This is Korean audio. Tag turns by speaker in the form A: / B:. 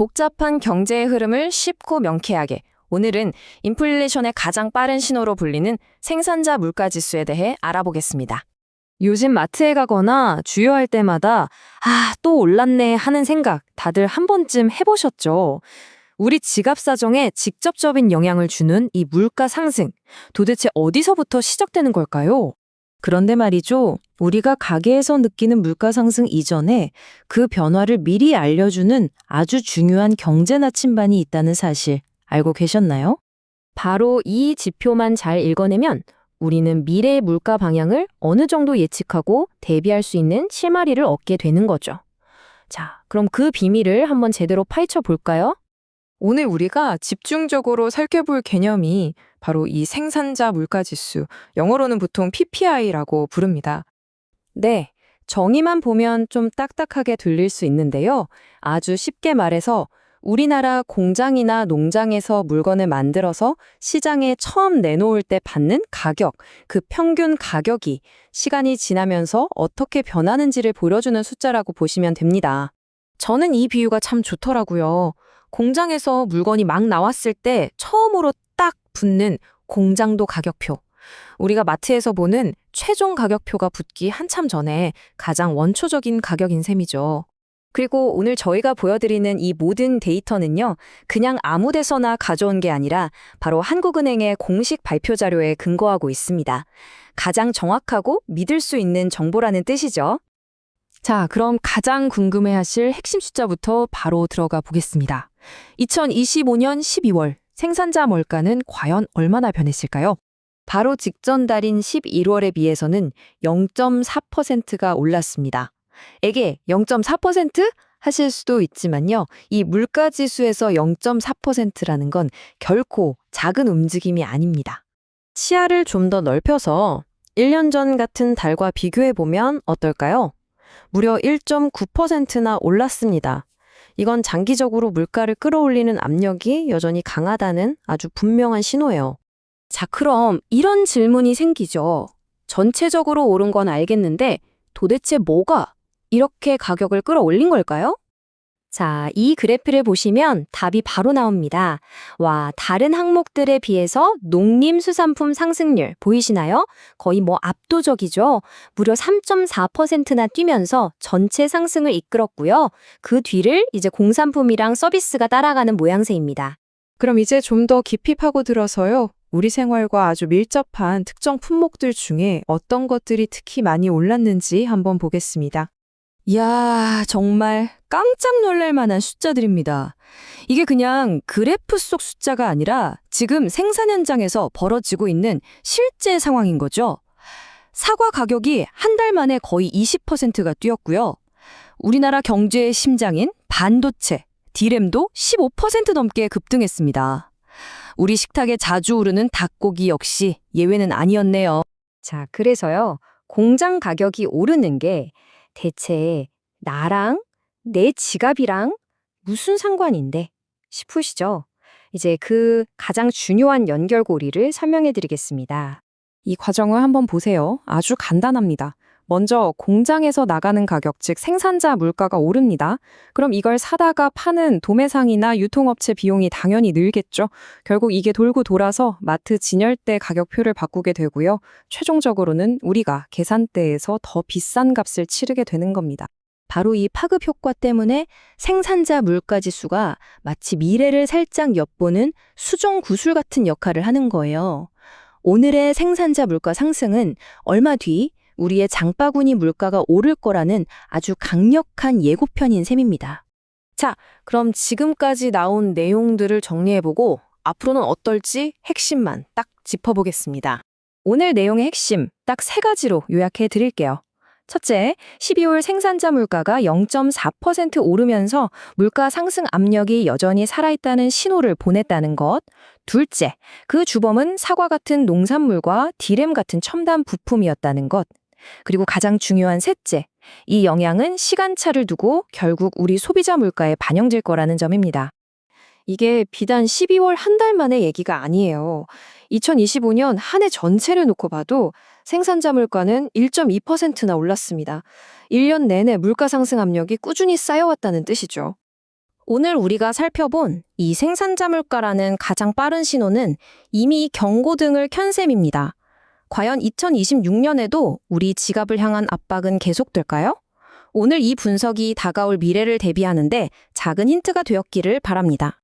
A: 복잡한 경제의 흐름을 쉽고 명쾌하게 오늘은 인플레이션의 가장 빠른 신호로 불리는 생산자 물가지수에 대해 알아보겠습니다.
B: 요즘 마트에 가거나 주유할 때마다 또 올랐네 하는 생각 다들 한 번쯤 해보셨죠? 우리 지갑 사정에 직접적인 영향을 주는 이 물가 상승, 도대체 어디서부터 시작되는 걸까요? 그런데 말이죠, 우리가 가게에서 느끼는 물가 상승 이전에 그 변화를 미리 알려주는 아주 중요한 경제 나침반이 있다는 사실 알고 계셨나요? 바로 이 지표만 잘 읽어내면 우리는 미래의 물가 방향을 어느 정도 예측하고 대비할 수 있는 실마리를 얻게 되는 거죠. 자, 그럼 그 비밀을 한번 제대로 파헤쳐 볼까요?
C: 오늘 우리가 집중적으로 살펴볼 개념이 바로 이 생산자 물가지수, 영어로는 보통 PPI라고 부릅니다.
B: 네, 정의만 보면 좀 딱딱하게 들릴 수 있는데요. 아주 쉽게 말해서 우리나라 공장이나 농장에서 물건을 만들어서 시장에 처음 내놓을 때 받는 가격, 그 평균 가격이 시간이 지나면서 어떻게 변하는지를 보여주는 숫자라고 보시면 됩니다. 저는 이 비유가 참 좋더라고요. 공장에서 물건이 막 나왔을 때 처음으로 딱 붙는 공장도 가격표. 우리가 마트에서 보는 최종 가격표가 붙기 한참 전에 가장 원초적인 가격인 셈이죠. 그리고 오늘 저희가 보여드리는 이 모든 데이터는요, 그냥 아무 데서나 가져온 게 아니라 바로 한국은행의 공식 발표 자료에 근거하고 있습니다. 가장 정확하고 믿을 수 있는 정보라는 뜻이죠. 자, 그럼 가장 궁금해하실 핵심 숫자부터 바로 들어가 보겠습니다. 2025년 12월 생산자 물가는 과연 얼마나 변했을까요? 바로 직전 달인 11월에 비해서는 0.4%가 올랐습니다. 에게 0.4% 하실 수도 있지만요. 이 물가지수에서 0.4%라는 건 결코 작은 움직임이 아닙니다. 시야를 좀 더 넓혀서 1년 전 같은 달과 비교해보면 어떨까요? 무려 1.9%나 올랐습니다. 이건 장기적으로 물가를 끌어올리는 압력이 여전히 강하다는 아주 분명한 신호예요. 자, 그럼 이런 질문이 생기죠. 전체적으로 오른 건 알겠는데 도대체 뭐가 이렇게 가격을 끌어올린 걸까요? 자, 이 그래프를 보시면 답이 바로 나옵니다. 와, 다른 항목들에 비해서 농림수산품 상승률 보이시나요? 거의 압도적이죠? 무려 3.4%나 뛰면서 전체 상승을 이끌었고요. 그 뒤를 이제 공산품이랑 서비스가 따라가는 모양새입니다.
C: 그럼 이제 좀 더 깊이 파고들어서요. 우리 생활과 아주 밀접한 특정 품목들 중에 어떤 것들이 특히 많이 올랐는지 한번 보겠습니다.
B: 이야, 정말 깜짝 놀랄 만한 숫자들입니다. 이게 그냥 그래프 속 숫자가 아니라 지금 생산 현장에서 벌어지고 있는 실제 상황인 거죠. 사과 가격이 한 달 만에 거의 20%가 뛰었고요. 우리나라 경제의 심장인 반도체, 디램도 15% 넘게 급등했습니다. 우리 식탁에 자주 오르는 닭고기 역시 예외는 아니었네요. 자, 그래서요, 공장 가격이 오르는 게 대체 나랑 내 지갑이랑 무슨 상관인데 싶으시죠? 이제 그 가장 중요한 연결고리를 설명해 드리겠습니다.
C: 이 과정을 한번 보세요. 아주 간단합니다. 먼저 공장에서 나가는 가격, 즉 생산자 물가가 오릅니다. 그럼 이걸 사다가 파는 도매상이나 유통업체 비용이 당연히 늘겠죠. 결국 이게 돌고 돌아서 마트 진열대 가격표를 바꾸게 되고요. 최종적으로는 우리가 계산대에서 더 비싼 값을 치르게 되는 겁니다.
B: 바로 이 파급 효과 때문에 생산자 물가지수가 마치 미래를 살짝 엿보는 수정 구슬 같은 역할을 하는 거예요. 오늘의 생산자 물가 상승은 얼마 뒤 우리의 장바구니 물가가 오를 거라는 아주 강력한 예고편인 셈입니다. 자, 그럼 지금까지 나온 내용들을 정리해보고 앞으로는 어떨지 핵심만 딱 짚어보겠습니다. 오늘 내용의 핵심 딱 3가지로 요약해 드릴게요. 첫째, 12월 생산자 물가가 0.4% 오르면서 물가 상승 압력이 여전히 살아있다는 신호를 보냈다는 것. 둘째, 그 주범은 사과 같은 농산물과 디램 같은 첨단 부품이었다는 것. 그리고 가장 중요한 셋째, 이 영향은 시간차를 두고 결국 우리 소비자 물가에 반영될 거라는 점입니다. 이게 비단 12월 한 달 만의 얘기가 아니에요. 2025년 한 해 전체를 놓고 봐도 생산자 물가는 1.2%나 올랐습니다. 1년 내내 물가 상승 압력이 꾸준히 쌓여왔다는 뜻이죠.
A: 오늘 우리가 살펴본 이 생산자 물가라는 가장 빠른 신호는 이미 경고등을 켠 셈입니다. 과연 2026년에도 우리 지갑을 향한 압박은 계속될까요? 오늘 이 분석이 다가올 미래를 대비하는데 작은 힌트가 되었기를 바랍니다.